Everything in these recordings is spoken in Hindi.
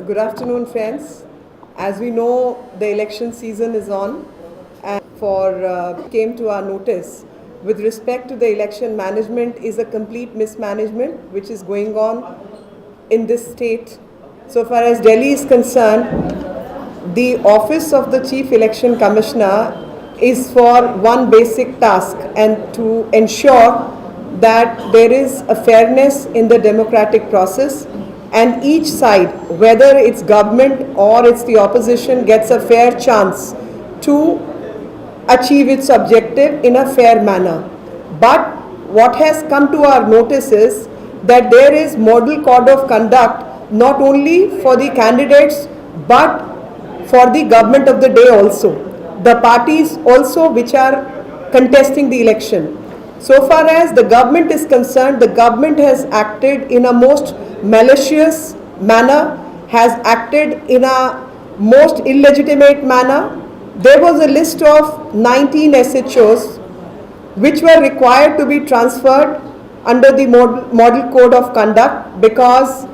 Good afternoon, friends. As we know, the election season is on, and came to our notice with respect to the election management is a complete mismanagement which is going on in this state. So far as Delhi is concerned, the office of the Chief Election Commissioner is for one basic task, and to ensure that there is a fairness in the democratic process and each side, whether it's government or it's the opposition, gets a fair chance to achieve its objective in a fair manner. But what has come to our notice is that there is model code of conduct not only for the candidates but for the government of the day also, the parties also which are contesting the election. So far as the government is concerned, the government has acted in a most malicious manner, has acted in a most illegitimate manner. There was a list of 19 SHOs which were required to be transferred under the model code of conduct because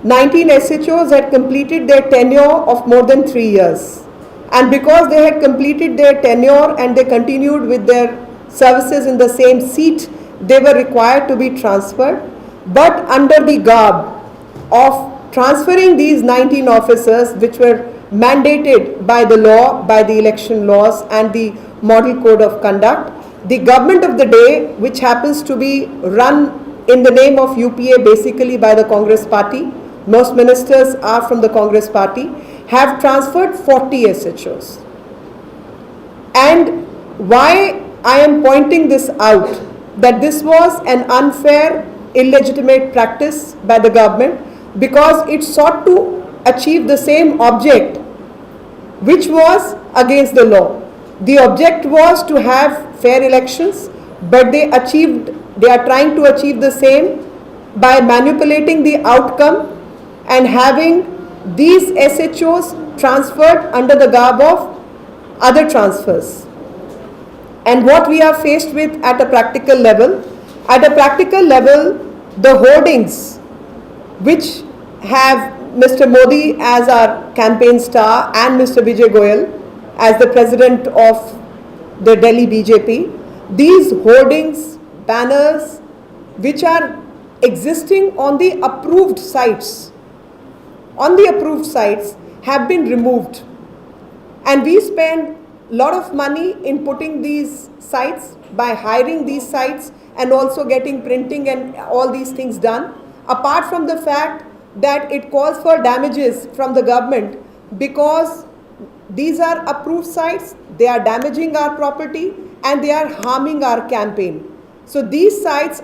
19 SHOs had completed their tenure of more than 3 years. And because they had completed their tenure and they continued with their services in the same seat, they were required to be transferred. But under the garb of transferring these 19 officers, which were mandated by the law, by the election laws and the model code of conduct, the government of the day, which happens to be run in the name of UPA basically by the Congress party, most ministers are from the Congress party, have transferred 40 SHOs. And why I am pointing this out, that this was an unfair, illegitimate practice by the government because it sought to achieve the same object which was against the law. The object was to have fair elections, but they are trying to achieve the same by manipulating the outcome and having these SHOs transferred under the garb of other transfers. And what we are faced with at a practical level, the hoardings which have Mr. Modi as our campaign star and Mr. Vijay Goyal as the president of the Delhi BJP, these hoardings, banners which are existing on the approved sites, have been removed. And we spend a lot of money in putting these sites by hiring these sites and also getting printing and all these things done, apart from the fact that it calls for damages from the government because these are approved sites, they are damaging our property and they are harming our campaign. So these sites,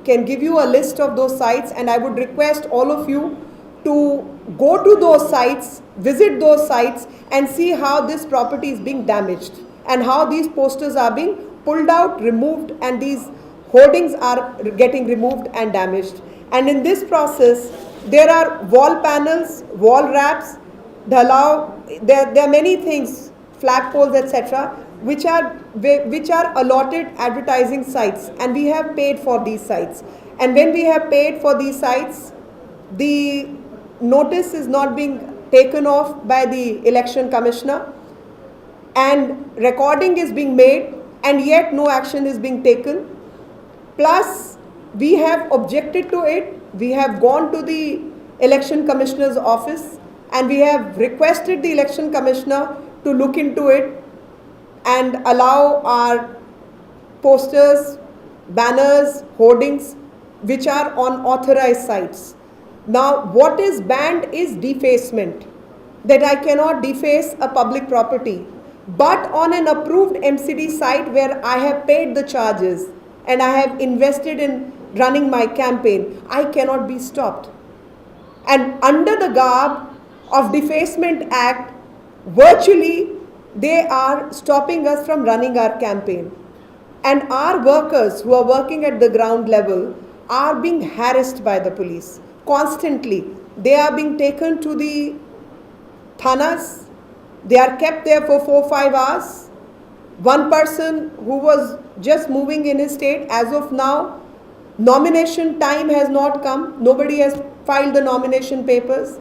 can give you a list of those sites, and I would request all of you to go to those sites, visit those sites and see how this property is being damaged and how these posters are being pulled out, removed, and these hoardings are getting removed and damaged. And in this process, there are wall panels, wall wraps, there are many things, flagpoles, etc., which are allotted advertising sites, and we have paid for these sites. And when we have paid for these sites, the notice is not being taken off by the election commissioner and recording is being made and yet no action is being taken. Plus, we have objected to it. We have gone to the election commissioner's office and we have requested the election commissioner to look into it and allow our posters, banners, hoardings which are on authorized sites. Now, what is banned is defacement, that I cannot deface a public property. But on an approved MCD site where I have paid the charges and I have invested in running my campaign, I cannot be stopped. And under the garb of Defacement Act, virtually they are stopping us from running our campaign. And our workers who are working at the ground level are being harassed by the police constantly. They are being taken to the thanas. They are kept there for 4-5 hours. One person who was just moving in his state, as of now, nomination time has not come. Nobody has filed the nomination papers.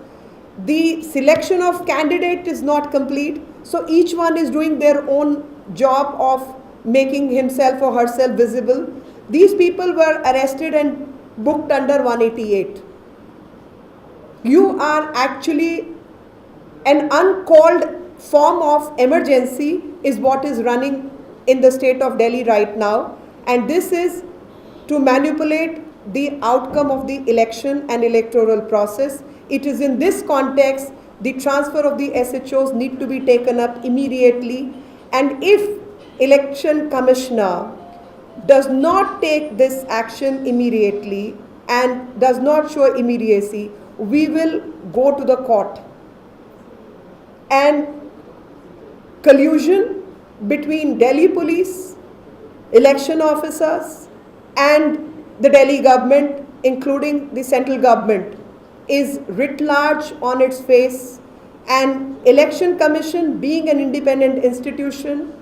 the selection of candidate is not complete. So each one is doing their own job of making himself or herself visible. These people were arrested and booked under 188. You are actually an uncalled form of emergency is what is running in the state of Delhi right now, and this is to manipulate the outcome of the election and electoral process. It is in this context the transfer of the SHOs need to be taken up immediately, and if election commissioner does not take this action immediately and does not show immediacy, we will go to the court. And collusion between Delhi police, election officers and the Delhi government, including the central government, is writ large on its face. And election commission, being an independent institution,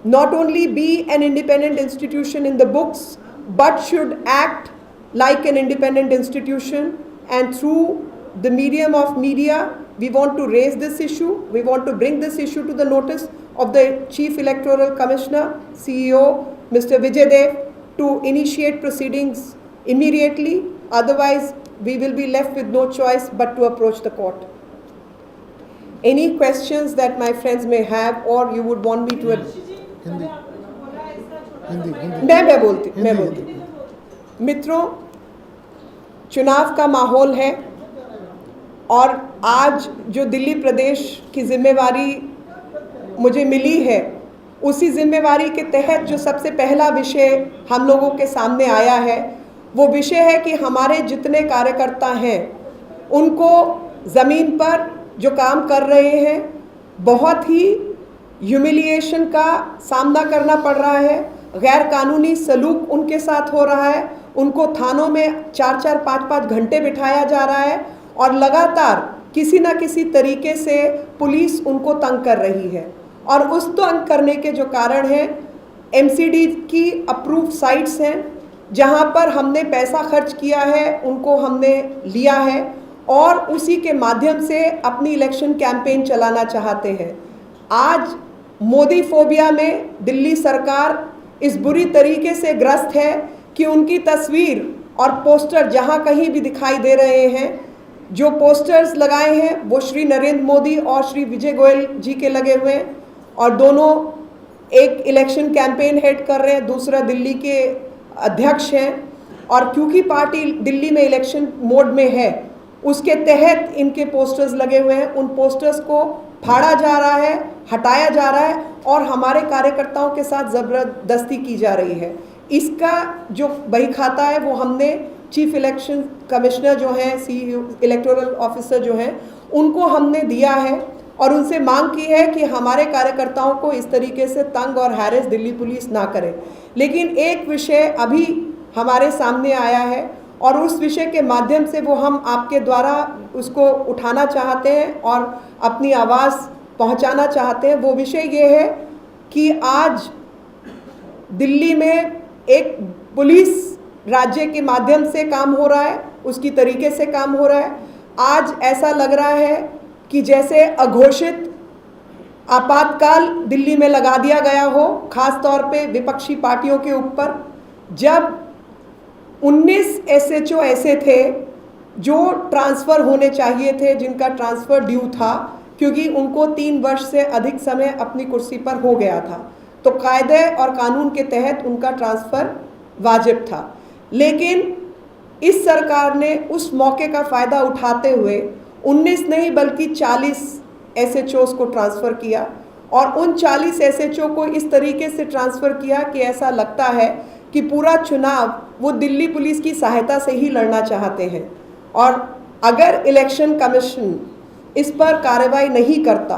not only be an independent institution in the books, but should act like an independent institution. And through the medium of media, we want to raise this issue. We want to bring this issue to the notice of the Chief Electoral Commissioner, CEO, Mr. Vijay Dev, to initiate proceedings immediately. Otherwise, we will be left with no choice but to approach the court. Any questions that my friends may have, or you would want me to... मैं बोलती मित्रों, चुनाव का माहौल है और आज जो दिल्ली प्रदेश की जिम्मेवारी मुझे मिली है, उसी जिम्मेवारी के तहत जो सबसे पहला विषय हम लोगों के सामने आया है, वो विषय है कि हमारे जितने कार्यकर्ता हैं उनको ज़मीन पर जो काम कर रहे हैं बहुत ही ह्यूमिलिएशन का सामना करना पड़ रहा है, गैर कानूनी सलूक उनके साथ हो रहा है, उनको थानों में 4-4, 5-5 घंटे बिठाया जा रहा है और लगातार किसी ना किसी तरीके से पुलिस उनको तंग कर रही है। और उस तंग करने के जो कारण हैं, MCD की अप्रूव साइट्स हैं जहां पर हमने पैसा खर्च किया है, उनको हमने लिया है और उसी के माध्यम से अपनी इलेक्शन कैंपेन चलाना चाहते हैं। आज मोदी फोबिया में दिल्ली सरकार इस बुरी तरीके से ग्रस्त है कि उनकी तस्वीर और पोस्टर जहां कहीं भी दिखाई दे रहे हैं, जो पोस्टर्स लगाए हैं वो श्री नरेंद्र मोदी और श्री विजय गोयल जी के लगे हुए हैं और दोनों एक इलेक्शन कैंपेन हेड कर रहे हैं, दूसरा दिल्ली के अध्यक्ष हैं। और क्योंकि पार्टी दिल्ली में इलेक्शन मोड में है, उसके तहत इनके पोस्टर्स लगे हुए हैं। उन पोस्टर्स को फाड़ा जा रहा है, हटाया जा रहा है और हमारे कार्यकर्ताओं के साथ ज़बरदस्ती की जा रही है। इसका जो बही खाता है वो हमने चीफ इलेक्शन कमिश्नर जो हैं, CEO इलेक्टोरल ऑफिसर जो हैं, उनको हमने दिया है और उनसे मांग की है कि हमारे कार्यकर्ताओं को इस तरीके से तंग और हैरेस दिल्ली पुलिस ना करे। लेकिन एक विषय अभी हमारे सामने आया है और उस विषय के माध्यम से वो हम आपके द्वारा उसको उठाना चाहते हैं और अपनी आवाज़ पहुंचाना चाहते हैं। वो विषय ये है कि आज दिल्ली में एक पुलिस राज्य के माध्यम से काम हो रहा है, उसकी तरीके से काम हो रहा है। आज ऐसा लग रहा है कि जैसे अघोषित आपातकाल दिल्ली में लगा दिया गया हो, खास तौर पे विपक्षी पार्टियों के ऊपर। जब 19 SHO ऐसे थे जो ट्रांसफ़र होने चाहिए थे, जिनका ट्रांसफ़र ड्यू था क्योंकि उनको 3 वर्ष से अधिक समय अपनी कुर्सी पर हो गया था, तो कायदे और कानून के तहत उनका ट्रांसफ़र वाजिब था। लेकिन इस सरकार ने उस मौके का फ़ायदा उठाते हुए 19 नहीं बल्कि 40 SHOs को ट्रांसफ़र किया और उन 40 SHO को इस तरीके से ट्रांसफ़र किया कि ऐसा लगता है कि पूरा चुनाव वो दिल्ली पुलिस की सहायता से ही लड़ना चाहते हैं। और अगर इलेक्शन कमीशन इस पर कार्रवाई नहीं करता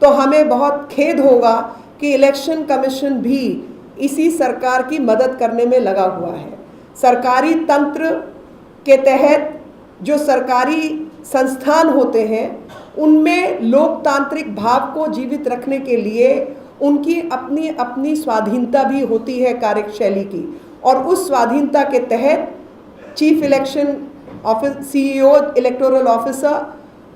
तो हमें बहुत खेद होगा कि इलेक्शन कमीशन भी इसी सरकार की मदद करने में लगा हुआ है। सरकारी तंत्र के तहत जो सरकारी संस्थान होते हैं उनमें लोकतांत्रिक भाव को जीवित रखने के लिए उनकी अपनी अपनी स्वाधीनता भी होती है कार्यशैली की, और उस स्वाधीनता के तहत chief election CEO electoral officer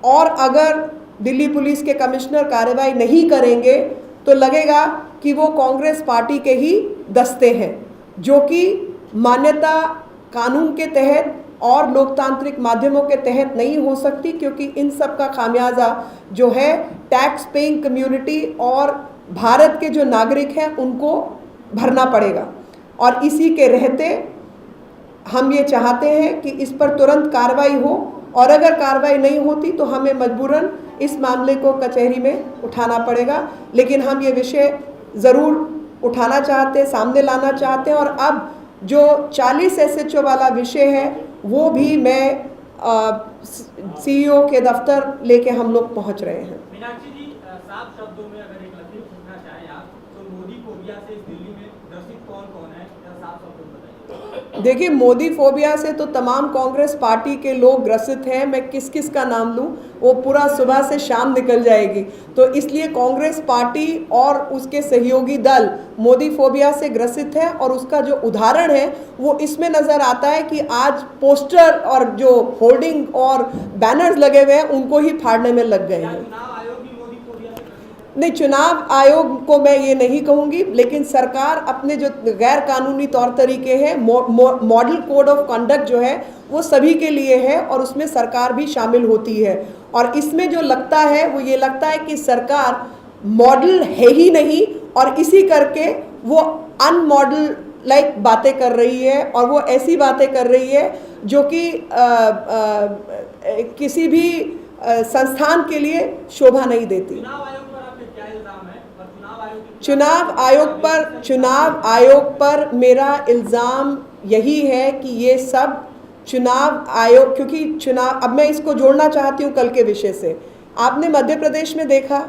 और अगर दिल्ली पुलिस के कमिश्नर कार्रवाई नहीं करेंगे तो लगेगा कि वो कांग्रेस पार्टी के ही दस्ते हैं, जो कि मान्यता कानून के तहत और लोकतांत्रिक माध्यमों के तहत नहीं हो सकती, क्योंकि इन सब का खामियाजा जो है टैक्स पेइंग कम्युनिटी और भारत के जो नागरिक हैं उनको भरना पड़ेगा। और इसी के रहते हम ये चाहते हैं कि इस पर तुरंत कार्रवाई हो, और अगर कार्रवाई नहीं होती तो हमें मजबूरन इस मामले को कचहरी में उठाना पड़ेगा। लेकिन हम ये विषय ज़रूर उठाना चाहते हैं, सामने लाना चाहते हैं। और अब जो 40 SHO वाला विषय है वो भी मैं CEO के दफ्तर लेके हम लोग पहुंच रहे हैं। मीनाक्षी जी, साफ शब्दों में अगर एक लकीर पूछना चाहें आप, तो मोदी फोबिया से इस दिल्ली में ग्रसित कौन कौन है, साफ शब्दों में बताइए। देखिए, मोदी फोबिया से तो तमाम कांग्रेस पार्टी के लोग ग्रसित हैं। मैं किस किस का नाम लूं, वो पूरा सुबह से शाम निकल जाएगी। तो इसलिए कांग्रेस पार्टी और उसके सहयोगी दल मोदी फोबिया से ग्रसित है, और उसका जो उदाहरण है वो इसमें नज़र आता है कि आज पोस्टर और जो होर्डिंग और बैनर्स लगे हुए हैं उनको ही फाड़ने में लग गए हैं। नहीं, चुनाव आयोग को मैं ये नहीं कहूँगी, लेकिन सरकार अपने जो गैर कानूनी तौर तरीके हैं, मॉडल कोड ऑफ कंडक्ट जो है वो सभी के लिए है, और उसमें सरकार भी शामिल होती है। और इसमें जो लगता है वो ये लगता है कि सरकार मॉडल है ही नहीं, और इसी करके वो अनमॉडल लाइक बातें कर रही है, और वो ऐसी बातें कर रही है जो कि किसी भी संस्थान के लिए शोभा नहीं देती। चुनाव आयोग पर मेरा इल्ज़ाम यही है कि ये सब चुनाव आयोग, क्योंकि चुनाव, अब मैं इसको जोड़ना चाहती हूँ कल के विषय से। आपने मध्य प्रदेश में देखा,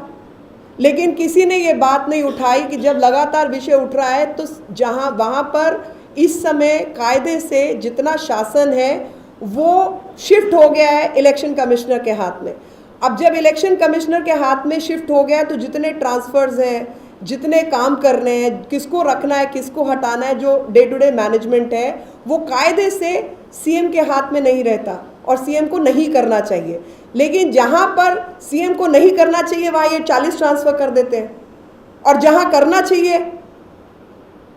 लेकिन किसी ने ये बात नहीं उठाई कि जब लगातार विषय उठ रहा है तो जहाँ वहाँ पर इस समय कायदे से जितना शासन है वो शिफ्ट हो गया है इलेक्शन कमिश्नर के हाथ में। अब जब इलेक्शन कमिश्नर के हाथ में शिफ्ट हो गया तो जितने ट्रांसफर्स हैं, जितने काम करने हैं, किसको रखना है, किसको हटाना है, जो डे टू डे मैनेजमेंट है वो कायदे से सीएम के हाथ में नहीं रहता, और सीएम को नहीं करना चाहिए। लेकिन जहाँ पर सीएम को नहीं करना चाहिए वहाँ ये 40 ट्रांसफ़र कर देते हैं, और जहाँ करना चाहिए,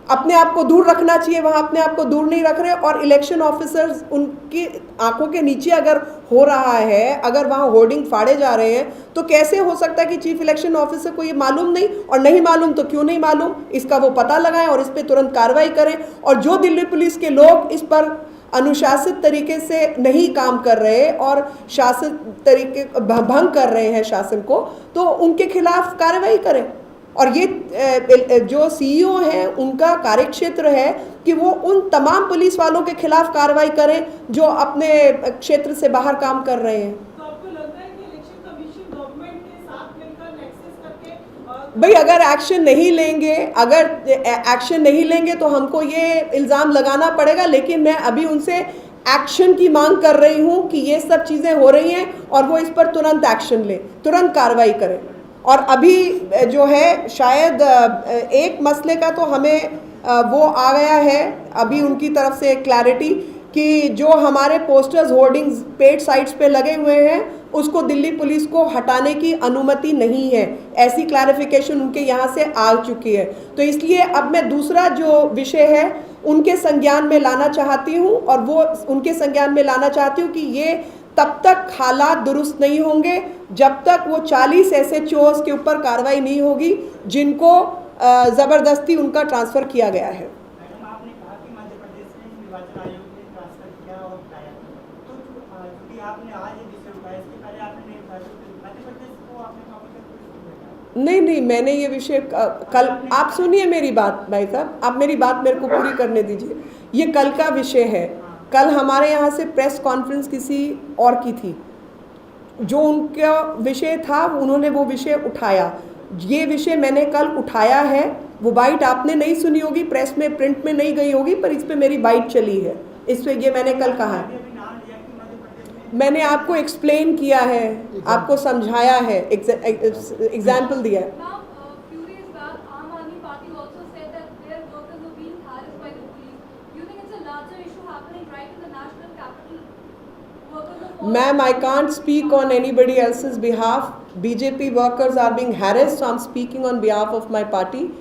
अपने आप को दूर रखना चाहिए, वहाँ अपने आप को दूर नहीं रख रहे। और इलेक्शन ऑफिसर्स, उनकी आंखों के नीचे अगर हो रहा है, अगर वहाँ होर्डिंग फाड़े जा रहे हैं, तो कैसे हो सकता है कि चीफ इलेक्शन ऑफिसर को ये मालूम नहीं? और नहीं मालूम तो क्यों नहीं मालूम, इसका वो पता लगाएं और इस पर तुरंत कार्रवाई करें। और जो दिल्ली पुलिस के लोग इस पर अनुशासित तरीके से नहीं काम कर रहे और शासन तरीके भंग कर रहे हैं शासन को, तो उनके खिलाफ कार्रवाई करें। और ये जो CEO हैं उनका कार्यक्षेत्र है कि वो उन तमाम पुलिस वालों के खिलाफ कार्रवाई करें जो अपने क्षेत्र से बाहर काम कर रहे हैं। तो आपको लगता है कि इलेक्शन कमीशन गवर्नमेंट के साथ मिलकर नेक्सस करके भाई, अगर एक्शन नहीं लेंगे तो हमको ये इल्ज़ाम लगाना पड़ेगा। लेकिन मैं अभी उनसे एक्शन की मांग कर रही हूँ कि ये सब चीज़ें हो रही हैं और वो इस पर तुरंत एक्शन लें, तुरंत कार्रवाई करें। और अभी जो है शायद एक मसले का तो हमें वो आ गया है अभी उनकी तरफ से क्लैरिटी कि जो हमारे पोस्टर्स, होर्डिंग्स पेड साइट्स पे लगे हुए हैं उसको दिल्ली पुलिस को हटाने की अनुमति नहीं है। ऐसी क्लैरिफिकेशन उनके यहाँ से आ चुकी है। तो इसलिए अब मैं दूसरा जो विषय है उनके संज्ञान में लाना चाहती हूँ, और वो उनके संज्ञान में लाना चाहती हूँ कि ये तब तक हालात दुरुस्त नहीं होंगे जब तक वो 40 SHOs के ऊपर कार्रवाई नहीं होगी जिनको ज़बरदस्ती उनका ट्रांसफ़र किया गया है। मैडम, आपने कहा कि मध्य प्रदेश में निर्वाचन आयोग ने ट्रांसफर किया और उठाया, तो क्योंकि आपने आज ये विषय उठाया, इसके पहले आपने नहीं उठाया, तो मध्य प्रदेश को आपने नहीं, मैंने ये विषय कल, आप सुनिए मेरी बात भाई साहब, आप मेरी बात मेरे को पूरी करने दीजिए। ये कल का विषय है। कल हमारे यहाँ से प्रेस कॉन्फ्रेंस किसी और की थी, जो उनका विषय था उन्होंने वो विषय उठाया। ये विषय मैंने कल उठाया है। वो बाइट आपने नहीं सुनी होगी, प्रेस में, प्रिंट में नहीं गई होगी, पर इस पे मेरी बाइट चली है। इस पे ये मैंने कल कहा है। मैंने आपको एक्सप्लेन किया है, आपको समझाया है, एग्जाम्पल दिया है। Ma'am, I can't speak on anybody else's behalf. BJP workers are being harassed, so I'm speaking on behalf of my party.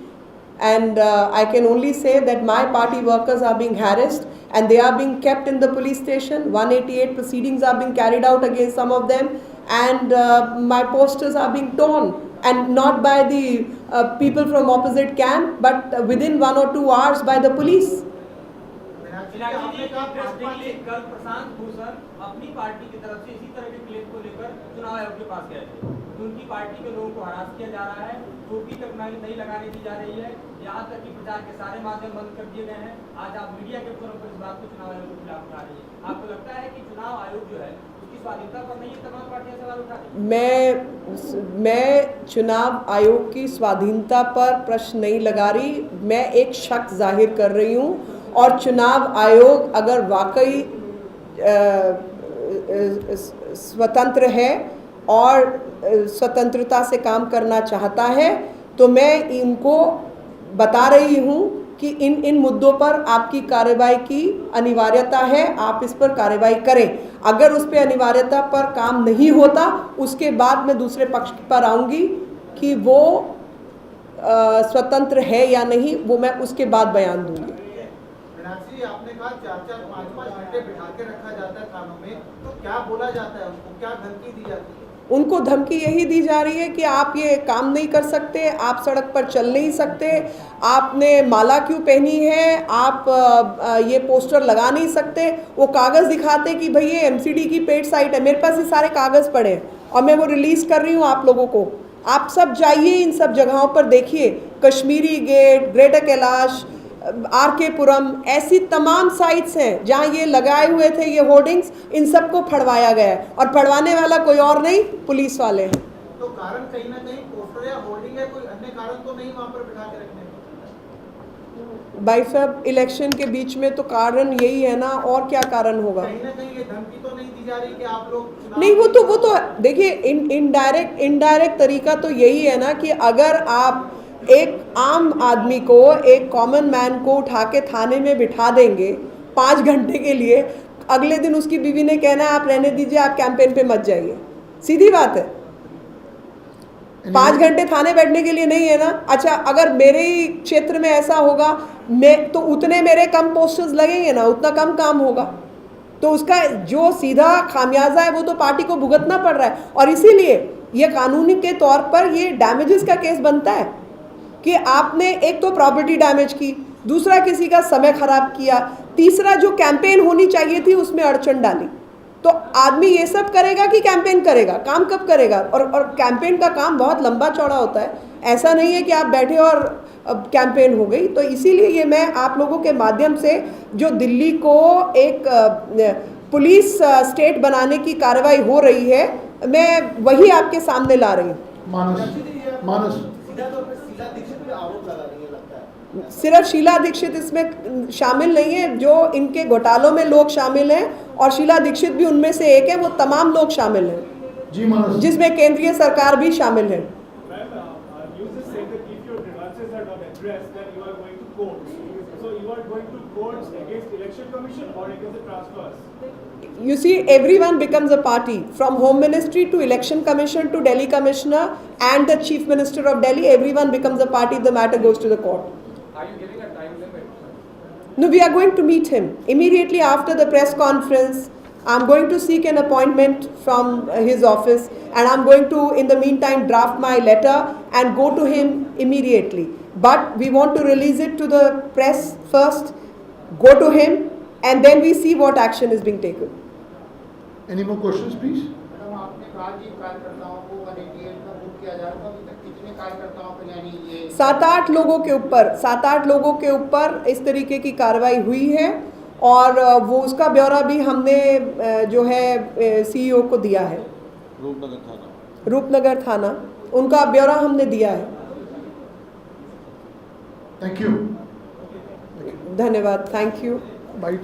And I can only say that my party workers are being harassed and they are being kept in the police station. 188 proceedings are being carried out against some of them, and my posters are being torn, and not by the people from opposite camp, but within 1 or 2 hours by the police. Meenakshi ji, practically कल प्रशांत भूषण अपनी पार्टी की तरफ से इसी तरह के क्लेम को लेकर चुनाव आयोग के पास गए थे। उनकी पार्टी के लोगों को हरास किया जा रहा है, चोटी तक नहीं लगाने दी जा रही है, यहाँ तक कि प्रचार के सारे माध्यम बंद कर दिए गए हैं। आज आप मीडिया के फोरम पर इस बात को चुनाव आयोग के खिलाफ उठा रही है। आपको लगता है कि चुनाव आयोग जो है उसकी स्वाधीनता पर नहीं, तमाम पार्टियां सवाल उठा रही हैं? मैं चुनाव आयोग की स्वाधीनता पर प्रश्न नहीं लगा रही, मैं एक शक जाहिर कर रही हूँ। और चुनाव आयोग अगर वाकई स्वतंत्र है और स्वतंत्रता से काम करना चाहता है, तो मैं इनको बता रही हूँ कि इन मुद्दों पर आपकी कार्रवाई की अनिवार्यता है, आप इस पर कार्रवाई करें। अगर उस पर अनिवार्यता पर काम नहीं होता, उसके बाद मैं दूसरे पक्ष पर आऊँगी कि वो स्वतंत्र है या नहीं, वो मैं उसके बाद बयान दूँगी। मीनाक्षी, आपने कहा 4-4, 5-5 घंटे बिठा के रखा जाता है थानों में, तो क्या बोला जाता है उनको, क्या धमकी दी जाती है? उनको धमकी यही दी जा रही है कि आप ये काम नहीं कर सकते, आप सड़क पर चल नहीं सकते, आपने माला क्यों पहनी है, आप ये पोस्टर लगा नहीं सकते। वो कागज़ दिखाते कि भाई ये एमसीडी की पेड साइट है, मेरे पास ये सारे कागज़ पड़े हैं और मैं वो रिलीज़ कर रही हूँ आप लोगों को। आप सब जाइए, इन सब जगहों पर देखिए, कश्मीरी गेट, ग्रेटर कैलाश, आरके पुरम, ऐसी तमाम साइट्स हैं जहां ये लगाए हुए थे ये होर्डिंग्स, इन सबको फड़वाया गया है और फड़वाने वाला कोई और नहीं, पुलिस वाले हैं। तो कारण कहीं ना कहीं पोस्टर या होर्डिंग है, कोई अन्य कारण तो नहीं वहां पर बिठा के रखने का? भाई साहब, इलेक्शन के बीच में तो कारण यही है ना, और क्या कारण होगा? कहीं ना कहीं ये धमकी तो नहीं दी जा रही कि आप लोग नहीं, वो तो देखिए, इनडायरेक्ट तरीका तो यही है ना कि अगर आप एक आम आदमी को, एक कॉमन मैन को उठा के थाने में बिठा देंगे 5 घंटे के लिए, अगले दिन उसकी बीवी ने कहना है आप रहने दीजिए, आप कैंपेन पे मत जाइए। सीधी बात है, 5 घंटे थाने बैठने के लिए नहीं है ना। अच्छा, अगर मेरे ही क्षेत्र में ऐसा होगा, मैं तो उतने मेरे कम पोस्टर्स लगेंगे ना, उतना कम काम होगा, तो उसका जो सीधा खामियाजा है वो तो पार्टी को भुगतना पड़ रहा है। और इसीलिए ये कानूनी के तौर पर ये डैमेजेस का केस बनता है कि आपने एक तो प्रॉपर्टी डैमेज की, दूसरा किसी का समय खराब किया, तीसरा जो कैंपेन होनी चाहिए थी उसमें अड़चन डाली। तो आदमी ये सब करेगा कि कैंपेन करेगा? काम कब करेगा? और कैंपेन का काम बहुत लंबा चौड़ा होता है, ऐसा नहीं है कि आप बैठे और कैंपेन हो गई। तो इसीलिए ये मैं आप लोगों के माध्यम से जो दिल्ली को एक पुलिस स्टेट बनाने की कार्रवाई हो रही है, मैं वही आपके सामने ला रही हूँ। मानस शीला दीक्षित पे आरोप लगा रही है, लगता है सिर्फ शीला दीक्षित इसमें शामिल नहीं है, जो इनके घोटालों में लोग शामिल हैं, और शीला दीक्षित भी उनमें से एक है, वो तमाम लोग शामिल हैं जी मानस, जिसमें केंद्रीय सरकार भी शामिल है। You see, everyone becomes a party, from Home Ministry to Election Commission to Delhi Commissioner and the Chief Minister of Delhi. Everyone becomes a party if the matter goes to the court. Are you giving a time limit? No, we are going to meet him immediately after the press conference. I'm going to seek an appointment from his office, and I'm going to, in the meantime, draft my letter and go to him immediately. But we want to release it to the press first, go to him, and then we see what action is being taken. Any more questions, please? Madam, आपने कहा कि कार्यकर्ताओं को 188 का बुक किया जा रहा था, अभी तक कितने कार्यकर्ताओं पर, यानी ये 7-8 लोगों के ऊपर इस तरीके की कार्रवाई हुई है, और वो उसका ब्यौरा भी हमने जो है सीईओ को दिया है। रूपनगर थाना उनका ब्यौरा हमने दिया है। Thank you. धन्यवाद, थैंक यू। Bye.